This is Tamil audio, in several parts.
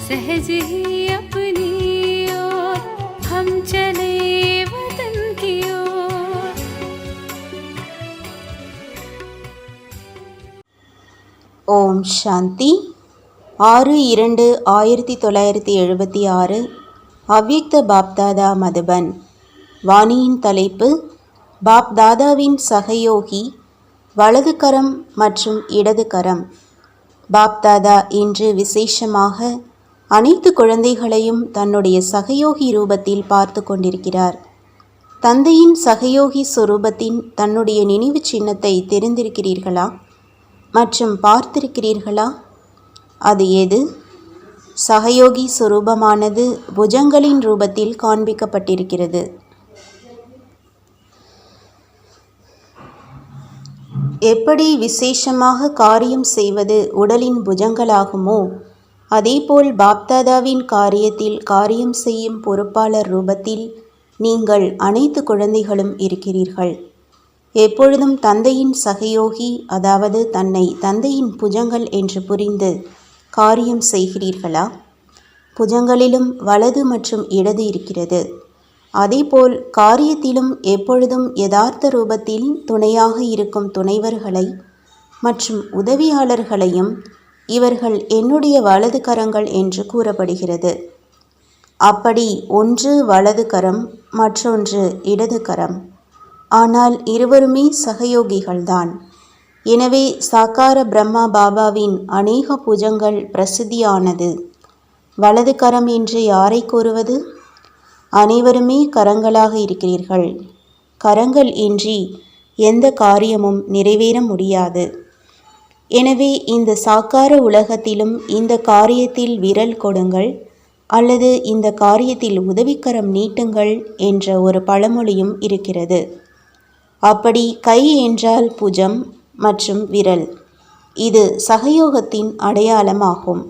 सहज ही अपनी ओर हम चले वतन की ओर। ஓம் சாந்தி. 6/2/1976 அவ்யக்த பாப்தாதா மதுபன். வாணியின் தலைப்பு: பாப்தாதாவின் சகயோகி, வலது கரம் மற்றும் இடது கரம். பாப்தாதா இன்று விசேஷமாக அனைத்து குழந்தைகளையும் தன்னுடைய சகயோகி ரூபத்தில் பார்த்து கொண்டிருக்கிறார். தந்தையின் சகயோகி சொரூபத்தின் தன்னுடைய நினைவு சின்னத்தை தெரிந்திருக்கிறீர்களா மற்றும் பார்த்திருக்கிறீர்களா? அது எது? சகயோகி சொரூபமானது புஜங்களின் ரூபத்தில் காண்பிக்கப்பட்டிருக்கிறது. எப்படி விசேஷமாக காரியம் செய்வது உடலின் புஜங்களாகுமோ, அதேபோல் பாப்தாதாவின் காரியத்தில் காரியம் செய்யும் பொறுப்பாளர் ரூபத்தில் நீங்கள் அனைத்து குழந்தைகளும் இருக்கிறீர்கள். எப்பொழுதும் தந்தையின் சகயோகி, அதாவது தன்னை தந்தையின் புஜங்கள் என்று புரிந்து காரியம் செய்கிறீர்களா? புஜங்களிலும் வலது மற்றும் இடது இருக்கிறது. அதேபோல் காரியத்திலும் எப்பொழுதும் யதார்த்த ரூபத்தில் துணையாக இருக்கும் துணைவர்களை மற்றும் உதவியாளர்களையும் இவர்கள் என்னுடைய வலது கரங்கள் என்று கூறப்படுகிறது. அப்படி ஒன்று வலது கரம், மற்றொன்று இடது கரம். ஆனால் இருவருமே சகயோகிகள்தான். எனவே சாக்கார பிரம்மா பாபாவின் அநேக புஜங்கள் பிரசித்தியானது. வலது கரம் என்று யாரை கூறுவது? அனைவருமே கரங்களாக இருக்கிறீர்கள். கரங்கள் இன்றி எந்த காரியமும் நிறைவேற முடியாது. எனவே இந்த சாக்கார உலகத்திலும் இந்த காரியத்தில் விரல் கொடுங்கள் அல்லது இந்த காரியத்தில் உதவிக்கரம் நீட்டுங்கள் என்ற ஒரு பழமொழியும் இருக்கிறது. அப்படி கை என்றால் புஜம் மற்றும் விரல். இது சகயோகத்தின் அடையாளமாகும்.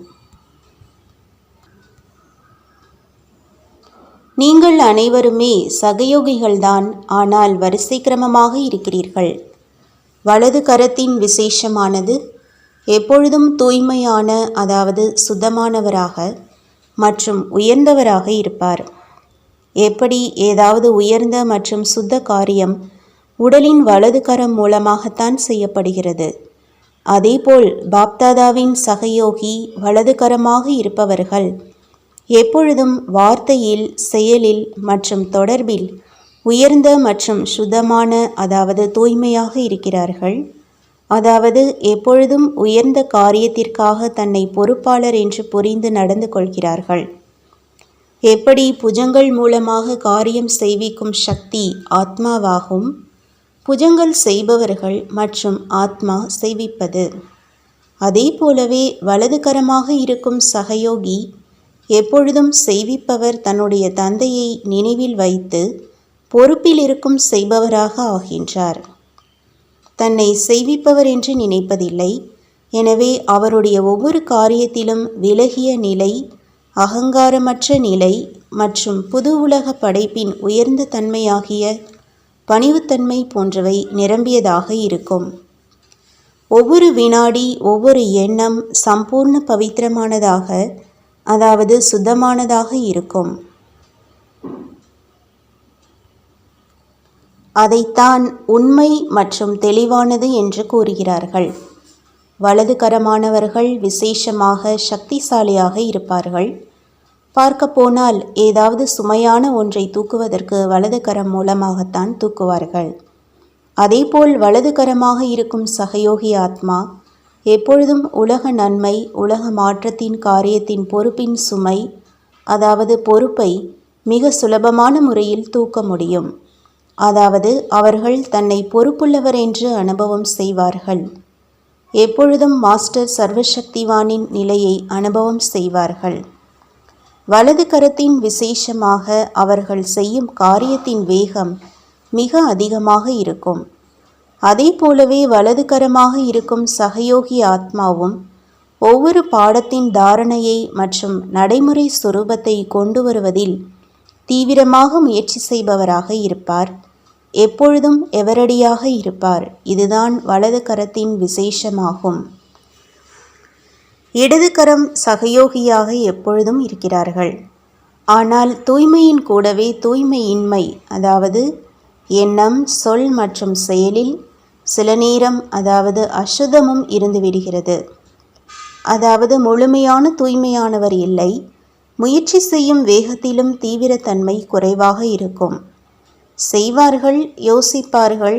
நீங்கள் அனைவருமே சகயோகிகள்தான், ஆனால் வரிசை கிரமமாக இருக்கிறீர்கள். வலது கரத்தின் விசேஷமானது எப்பொழுதும் தூய்மையான, அதாவது சுத்தமானவராக மற்றும் உயர்ந்தவராக இருப்பார். எப்படி ஏதாவது உயர்ந்த மற்றும் சுத்த காரியம் உடலின் வலது கரம் மூலமாகத்தான் செய்யப்படுகிறது. அதேபோல் பாப்தாதாவின் சகயோகி வலது கரமாக இருப்பவர்கள் எப்பொழுதும் வார்த்தையில், செயலில் மற்றும் தொடர்பில் உயர்ந்த மற்றும் சுத்தமான, அதாவது தூய்மையாக இருக்கிறார்கள். அதாவது எப்பொழுதும் உயர்ந்த காரியத்திற்காக தன்னை பொறுப்பாளர் என்று புரிந்து நடந்து கொள்கிறார்கள். எப்படி புஜங்கள் மூலமாக காரியம் செய்விக்கும் சக்தி ஆத்மாவாகும், புஜங்கள் செய்பவர்கள் மற்றும் ஆத்மா செய்விப்பது. அதே போலவே வலது கரமாக இருக்கும் சகயோகி எப்பொழுதும் செய்விப்பவர் தன்னுடைய தந்தையை நினைவில் வைத்து பொறுப்பில் இருக்கும் செய்பவராக ஆகின்றார். தன்னை செய்விப்பவர் என்று நினைப்பதில்லை. எனவே அவருடைய ஒவ்வொரு காரியத்திலும் விலகிய நிலை, அகங்காரமற்ற நிலை மற்றும் புது உலக படைப்பின் உயர்ந்த தன்மையாகிய பணிவுத்தன்மை போன்றவை நிரம்பியதாக இருக்கும். ஒவ்வொரு வினாடி, ஒவ்வொரு எண்ணம் சம்பூர்ண பவித்திரமானதாக, அதாவது சுத்தமானதாக இருக்கும். அதைத்தான் உண்மை மற்றும் தெளிவானது என்று கூறுகிறார்கள். வலது கரமானவர்கள் விசேஷமாக சக்திசாலியாக இருப்பார்கள். பார்க்க போனால் ஏதாவது சுமையான ஒன்றை தூக்குவதற்கு வலது கரம் மூலமாகத்தான் தூக்குவார்கள். அதேபோல் வலது கரமாக இருக்கும் சகயோகி ஆத்மா எப்பொழுதும் உலக நன்மை, உலக மாற்றத்தின் காரியத்தின் பொறுப்பின் சுமை, அதாவது பொறுப்பை மிக சுலபமான முறையில் தூக்க முடியும். அதாவது அவர்கள் தன்னை பொறுப்புள்ளவர் என்று அனுபவம் செய்வார்கள். எப்பொழுதும் மாஸ்டர் சர்வசக்திவானின் நிலையை அனுபவம் செய்வார்கள். வலது கரத்தின் விசேஷமாக அவர்கள் செய்யும் காரியத்தின் வேகம் மிக அதிகமாக இருக்கும். அதே போலவே வலது கரமாக இருக்கும் சகயோகி ஆத்மாவும் ஒவ்வொரு பாடத்தின் தாரணையை மற்றும் நடைமுறை சுரூபத்தை கொண்டு வருவதில் தீவிரமாக முயற்சி செய்பவராக இருப்பார். எப்பொழுதும் எவரடியாக இருப்பார். இதுதான் வலது கரத்தின் விசேஷமாகும். இடது கரம் சகயோகியாக எப்பொழுதும் இருக்கிறார்கள். ஆனால் தூய்மையின் கூடவே தூய்மையின்மை, அதாவது எண்ணம், சொல் மற்றும் செயலில் சில நேரம் அதாவது அசுத்தமும் இருந்துவிடுகிறது. அதாவது முழுமையான தூய்மையானவர் இல்லை. முயற்சி செய்யும் வேகத்திலும் தீவிரத்தன்மை குறைவாக இருக்கும். செய்வார்கள், யோசிப்பார்கள்.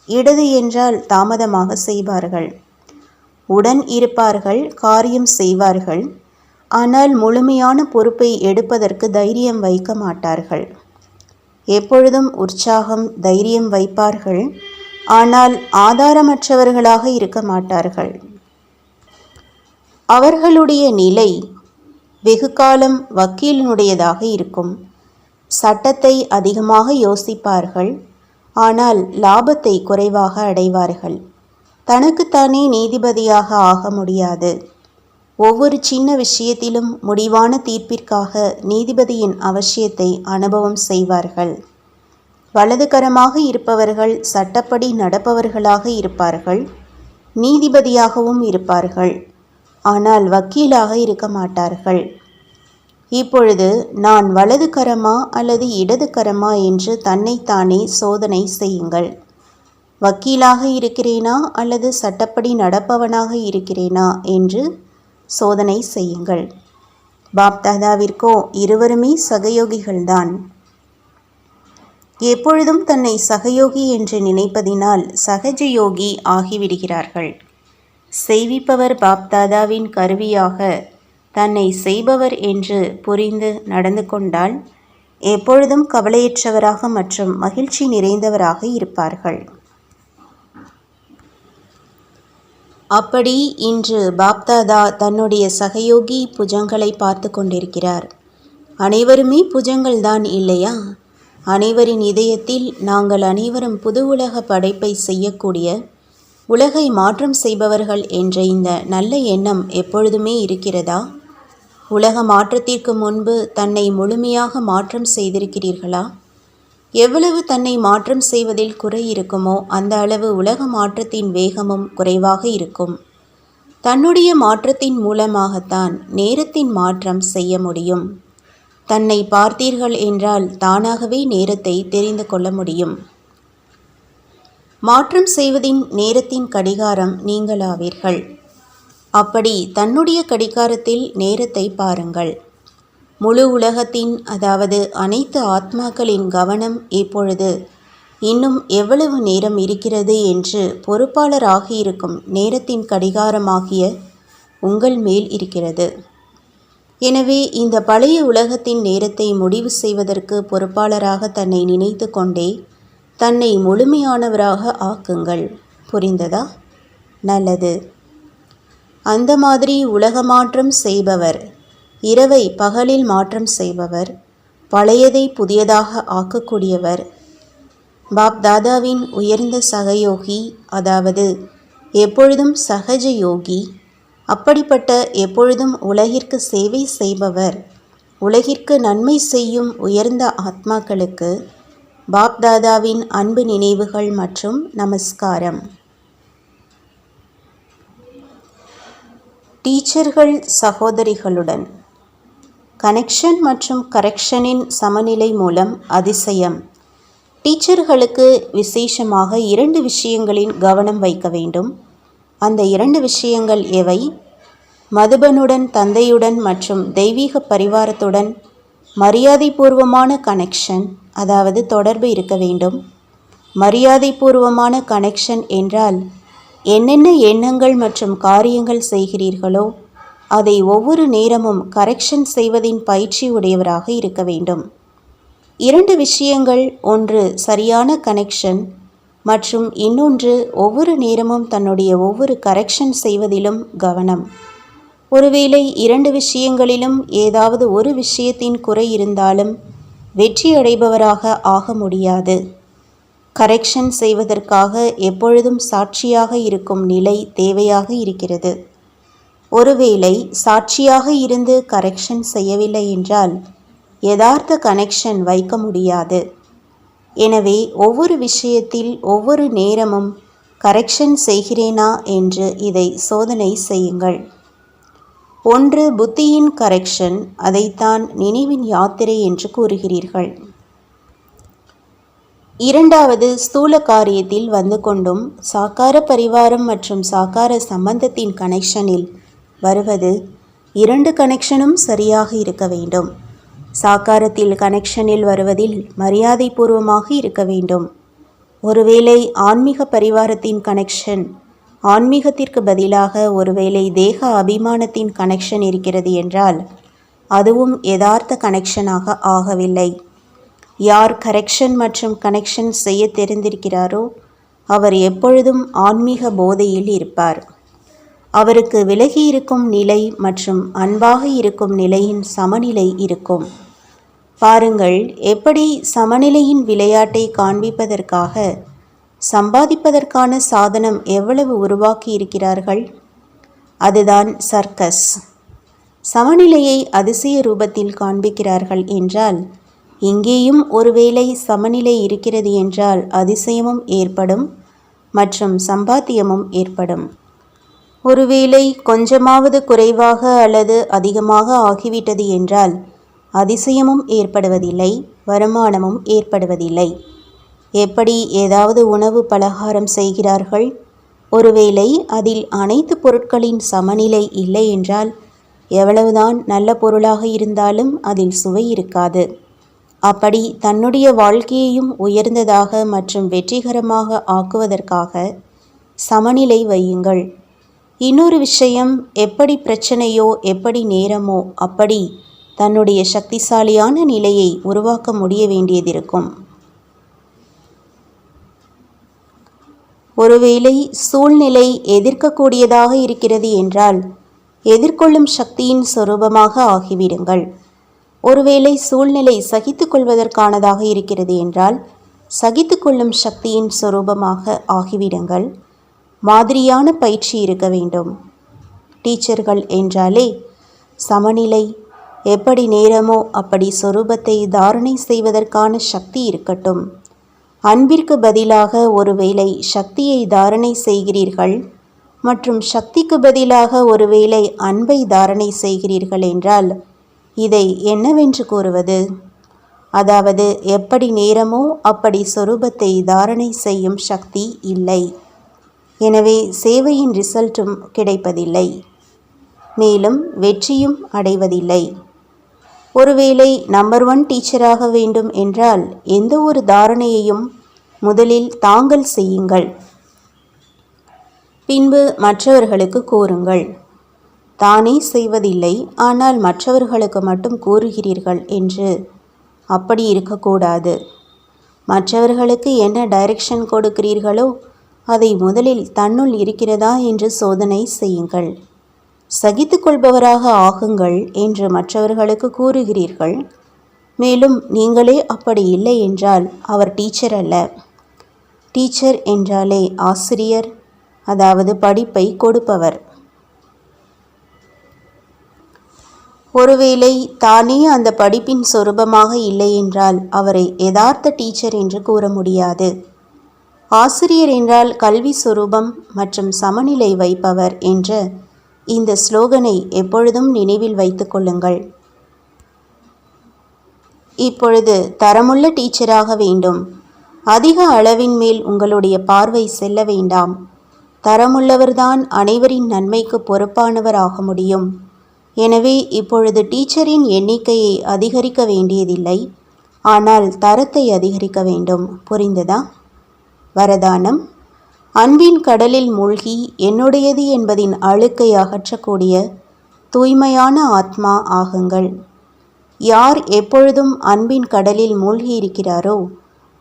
இடது என்றால் தாமதமாக செய்வார்கள். உடன் இருப்பார்கள், காரியம் செய்வார்கள். ஆனால் முழுமையான பொறுப்பை எடுப்பதற்கு தைரியம் வைக்க மாட்டார்கள். எப்பொழுதும் உற்சாகம், தைரியம் வைப்பார்கள். ஆனால் ஆதாரமற்றவர்களாக இருக்க மாட்டார்கள். அவர்களுடைய நிலை வெகு காலம் வக்கீலினுடையதாக இருக்கும். சட்டத்தை அதிகமாக யோசிப்பார்கள். ஆனால் லாபத்தை குறைவாக அடைவார்கள். தனக்குத்தானே நீதிபதியாக ஆக முடியாது. ஒவ்வொரு சின்ன விஷயத்திலும் முடிவான தீர்ப்பிற்காக நீதிபதியின் அவசியத்தை அனுபவம் செய்வார்கள். வலதுகரமாக இருப்பவர்கள் சட்டப்படி நடப்பவர்களாக இருப்பார்கள். நீதிபதியாகவும் இருப்பார்கள். ஆனால் வக்கீலாக இருக்க மாட்டார்கள். இப்பொழுது நான் வலது கரமா அல்லது இடது கரமா என்று தன்னைத்தானே சோதனை செய்யுங்கள். வக்கீலாக இருக்கிறேனா அல்லது சட்டப்படி நடப்பவனாக இருக்கிறேனா என்று சோதனை செய்யுங்கள். பாப்தாதாவிற்கோ இருவருமே சகயோகிகள்தான். எப்பொழுதும் தன்னை சகயோகி என்று நினைப்பதினால் சகஜயோகி ஆகிவிடுகிறார்கள். செய்விப்பவர் பாப்தாதாவின் கருவியாக தன்னை செய்பவர் என்று புரிந்து நடந்து கொண்டால் எப்பொழுதும் கவலையற்றவராக மற்றும் மகிழ்ச்சி நிறைந்தவராக இருப்பார்கள். அப்படி இன்று பாப்தாதா தன்னுடைய சகயோகி புஜங்களை பார்த்து கொண்டிருக்கிறார். அனைவருமே புஜங்கள்தான் இல்லையா? அனைவரின் இதயத்தில் நாங்கள் அனைவரும் புது உலக படைப்பை செய்யக்கூடிய, உலகை மாற்றம் செய்பவர்கள் என்ற இந்த நல்ல எண்ணம் எப்பொழுதுமே இருக்கிறதா? உலக மாற்றத்திற்கு முன்பு தன்னை முழுமையாக மாற்றம் செய்திருக்கிறீர்களா? எவ்வளவு தன்னை மாற்றம் செய்வதில் குறை இருக்குமோ அந்த அளவு உலக மாற்றத்தின் வேகமும் குறைவாக இருக்கும். தன்னுடைய மாற்றத்தின் மூலமாகத்தான் நேரத்தின் மாற்றம் செய்ய முடியும். தன்னை பார்த்தீர்கள் என்றால் தானாகவே நேரத்தை தெரிந்து கொள்ள முடியும். மாற்றம் செய்வதின் நேரத்தின் கடிகாரம் நீங்களாவீர்கள். அப்படி தன்னுடைய கடிகாரத்தில் நேரத்தை பாருங்கள். முழு உலகத்தின் அதாவது அனைத்து ஆத்மாக்களின் கவனம் இப்பொழுது இன்னும் எவ்வளவு நேரம் இருக்கிறது என்று பொறுப்பாளராகி இருக்கும் நேரத்தின் கடிகாரமாகிய உங்கள் மேல் இருக்கிறது. எனவே இந்த பழைய உலகத்தின் நேரத்தை முடிவு செய்வதற்கு பொறுப்பாளராக தன்னை நினைத்து கொண்டே தன்னை முழுமையானவராக ஆக்குங்கள். புரிந்ததா? நல்லது. அந்த மாதிரி உலக மாற்றம் செய்பவர், இரவை பகலில் மாற்றம் செய்பவர், பழையதை புதியதாக ஆக்கக்கூடியவர், பாப்தாதாவின் உயர்ந்த சகயோகி, அதாவது எப்பொழுதும் சகஜ யோகி. அப்படிப்பட்ட எப்பொழுதும் உலகிற்கு சேவை செய்பவர், உலகிற்கு நன்மை செய்யும் உயர்ந்த ஆத்மாக்களுக்கு பாப்தாதாவின் அன்பு நினைவுகள் மற்றும் நமஸ்காரம். டீச்சர்கள் சகோதரிகளுடன் கனெக்ஷன் மற்றும் கரெக்ஷனின் சமநிலை மூலம் அதிசயம். டீச்சர்களுக்கு விசேஷமாக 2 விஷயங்களின் கவனம் வைக்க வேண்டும். அந்த 2 விஷயங்கள் எவை? மதுபனுடன், தந்தையுடன் மற்றும் தெய்வீக பரிவாரத்துடன் மரியாதைபூர்வமான கனெக்ஷன், அதாவது தொடர்பு இருக்க வேண்டும். மரியாதைபூர்வமான கனெக்ஷன் என்றால் என்னென்ன எண்ணங்கள் மற்றும் காரியங்கள் செய்கிறீர்களோ அதை ஒவ்வொரு நேரமும் கரெக்ஷன் செய்வதின் பயிற்சி உடையவராக இருக்க வேண்டும். 2 விஷயங்கள், ஒன்று சரியான கனெக்ஷன் மற்றும் இன்னொன்று ஒவ்வொரு நேரமும் தன்னுடைய ஒவ்வொரு கரெக்ஷன் செய்வதிலும் கவனம். ஒருவேளை 2 விஷயங்களிலும் ஏதாவது ஒரு விஷயத்தின் குறை இருந்தாலும் வெற்றி அடைபவராக ஆக முடியாது. கரெக்ஷன் செய்வதற்காக எப்பொழுதும் சாட்சியாக இருக்கும் நிலை தேவையாக இருக்கிறது. ஒருவேளை சாட்சியாக இருந்து கரெக்ஷன் செய்யவில்லை என்றால் யதார்த்த கனெக்ஷன் வைக்க முடியாது. எனவே ஒவ்வொரு விஷயத்தில் ஒவ்வொரு நேரமும் கரெக்ஷன் செய்கிறேனா என்று இதை சோதனை செய்யுங்கள். ஒன்று புத்தியின் கரெக்ஷன், அதைத்தான் நினைவின் யாத்திரை என்று கூறுகிறீர்கள். 2வது ஸ்தூல காரியத்தில் வந்து கொண்டும் சாக்கார பரிவாரம் மற்றும் சாக்கார சம்பந்தத்தின் கனெக்ஷனில் வருவது 2 கனெக்ஷனும் சரியாக இருக்க வேண்டும். சாக்காரத்தில் கனெக்ஷனில் வருவதில் மரியாதை பூர்வமாக இருக்க வேண்டும். ஒருவேளை ஆன்மீக பரிவாரத்தின் கனெக்ஷன் ஆன்மீகத்திற்கு பதிலாக ஒருவேளை தேக அபிமானத்தின் கனெக்ஷன் இருக்கிறது என்றால் அதுவும் யதார்த்த கனெக்ஷனாக ஆகவில்லை. யார் கரெக்ஷன் மற்றும் கனெக்ஷன் செய்ய தெரிந்திருக்கிறாரோ அவர் எப்பொழுதும் ஆன்மீக போதையில் இருப்பார். அவருக்கு விலகி இருக்கும் நிலை மற்றும் அன்பாக இருக்கும் நிலையின் சமநிலை இருக்கும். பாருங்கள், எப்படி சமநிலையின் விளையாட்டை காண்பிப்பதற்காக சம்பாதிப்பதற்கான சாதனம் எவ்வளவு உருவாக்கி இருக்கிறார்கள். அதுதான் சர்க்கஸ். சமநிலையை அதிசய ரூபத்தில் காண்பிக்கிறார்கள் என்றால் இங்கேயும் ஒருவேளை சமநிலை இருக்கிறது என்றால் அதிசயமும் ஏற்படும் மற்றும் சம்பாத்தியமும் ஏற்படும். ஒருவேளை கொஞ்சமாவது குறைவாக அல்லது அதிகமாக ஆகிவிட்டது என்றால் அதிசயமும் ஏற்படுவதில்லை, வருமானமும் ஏற்படுவதில்லை. எப்படி ஏதாவது உணவு பலகாரம் செய்கிறார்கள், ஒருவேளை அதில் அனைத்து பொருட்களின் சமநிலை இல்லை என்றால் எவ்வளவுதான் நல்ல பொருளாக இருந்தாலும் அதில் சுவை இருக்காது. அப்படி தன்னுடைய வாழ்க்கையையும் உயர்ந்ததாக மற்றும் வெற்றிகரமாக ஆக்குவதற்காக சமநிலை வையுங்கள். இன்னொரு விஷயம், எப்படி பிரச்சனையோ எப்படி நேரமோ அப்படி தன்னுடைய சக்திசாலியான நிலையை உருவாக்க முடிய வேண்டியதிருக்கும். ஒருவேளை சூழ்நிலை எதிர்க்கக்கூடியதாக இருக்கிறது என்றால் எதிர்கொள்ளும் சக்தியின் சொரூபமாக ஆகிவிடுங்கள். ஒருவேளை சூழ்நிலை சகித்து கொள்வதற்கானதாக இருக்கிறது என்றால் சகித்து கொள்ளும் சக்தியின் சொரூபமாக ஆகிவிடுங்கள். மாதிரியான பயிற்சி இருக்க வேண்டும். டீச்சர்கள் என்றாலே சமநிலை, எப்படி நேரமோ அப்படி சொரூபத்தை தாரணை செய்வதற்கான சக்தி இருக்கட்டும். அன்பிற்கு பதிலாக ஒருவேளை சக்தியை தாரணை செய்கிறீர்கள் மற்றும் சக்திக்கு பதிலாக ஒருவேளை அன்பை தாரணை செய்கிறீர்கள் என்றால் இதை என்னவென்று கூறுவது? அதாவது எப்படி நேரமோ அப்படி சொரூபத்தை தாரணை செய்யும் சக்தி இல்லை. எனவே சேவையின் ரிசல்ட்டும் கிடைப்பதில்லை, மேலும் வெற்றியும் அடைவதில்லை. ஒருவேளை நம்பர் 1 டீச்சராக வேண்டும் என்றால் எந்த ஒரு தாரணையையும் முதலில் தாங்கள் செய்யுங்கள், பின்பு மற்றவர்களுக்கு கூறுங்கள். தானே செய்வதில்லை, ஆனால் மற்றவர்களுக்கு மட்டும் கூறுகிறீர்கள் என்று அப்படி இருக்கக்கூடாது. மற்றவர்களுக்கு என்ன டைரக்ஷன் கொடுக்கிறீர்களோ அதை முதலில் தன்னுள் இருக்கிறதா என்று சோதனை செய்யுங்கள். சகித்து கொள்பவராக ஆகுங்கள் என்று மற்றவர்களுக்கு கூறுகிறீர்கள். மேலும் நீங்களே அப்படி இல்லை என்றால் அவர் டீச்சர் அல்ல. டீச்சர் என்றாலே ஆசிரியர், அதாவது படிப்பை கொடுப்பவர். ஒருவேளை தானே அந்த படிப்பின் சொரூபமாக இல்லை என்றால் அவரை யதார்த்த டீச்சர் என்று கூற முடியாது. ஆசிரியர் என்றால் கல்வி சொரூபம் மற்றும் சமநிலை வைப்பவர் என்ற இந்த ஸ்லோகனை எப்பொழுதும் நினைவில் வைத்துக் கொள்ளுங்கள். இப்பொழுது தரமுள்ள டீச்சராக வேண்டும். அதிக அளவின் மேல் உங்களுடைய பார்வை செல்ல வேண்டாம். தரமுள்ளவர்தான் அனைவரின் நன்மைக்கு பொறுப்பானவர் ஆக முடியும். எனவே இப்பொழுது டீச்சரின் எண்ணிக்கையை அதிகரிக்க வேண்டியதில்லை, ஆனால் தரத்தை அதிகரிக்க வேண்டும். புரிந்ததா? வரதானம்: அன்பின் கடலில் மூழ்கி என்னுடையது என்பதின் அழுக்கை அகற்றக்கூடிய தூய்மையான ஆத்மா ஆகுங்கள். யார் எப்பொழுதும் அன்பின் கடலில் மூழ்கி இருக்கிறாரோ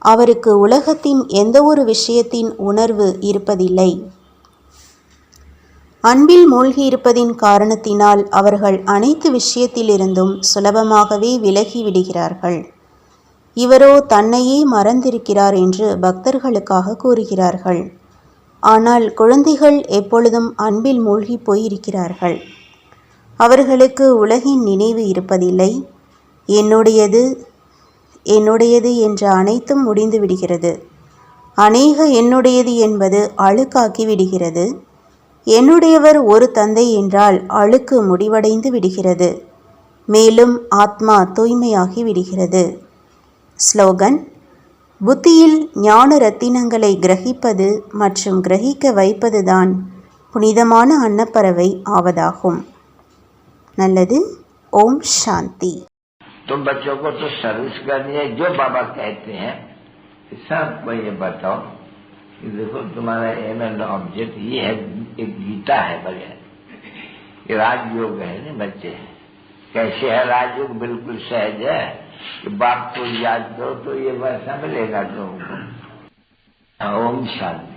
அவருக்கு உலகத்தின் எந்த ஒரு விஷயத்தின் உணர்வு இருப்பதில்லை. அன்பில் மூழ்கியிருப்பதின் காரணத்தினால் அவர்கள் அனைத்து விஷயத்திலிருந்தும் சுலபமாகவே விலகி விடுகிறார்கள். இவரோ தன்னையே மறந்திருக்கிறார் என்று பக்தர்களுக்காக கூறுகிறார்கள். ஆனால் குழந்தைகள் எப்பொழுதும் அன்பில் மூழ்கி போயிருக்கிறார்கள். அவர்களுக்கு உலகின் நினைவு இருப்பதில்லை. என்னுடையது என்னுடையது என்ற அனைத்தும் முடிந்து விடுகிறது. அநேக என்னுடையது என்பது அழுக்காக்கி விடுகிறது. என்னுடையவர் ஒரு தந்தை என்றால் அழுக்கு முடிவடைந்து விடுகிறது. மேலும் ஆத்மா தூய்மையாகி விடுகிறது. ஸ்லோகன்: புத்தியில் ஞான ரத்தினங்களை கிரகிப்பது மற்றும் கிரகிக்க வைப்பதுதான் புனிதமான அன்னப்பறவை ஆவதாகும். நல்லது. ஓம் சாந்தி. तो बच्चों को तो सर्विस करनी है. जो बाबा कहते हैं सबको ये बताओ कि देखो तुम्हारा एम एंड ऑब्जेक्ट ये है. एक गीता है बगैर ये राजयोग है ना बच्चे. कैसे है राजयोग? बिल्कुल सहज है कि बाप को याद करो तो ये वैसा मिलेगा तुमको. ओम शांति.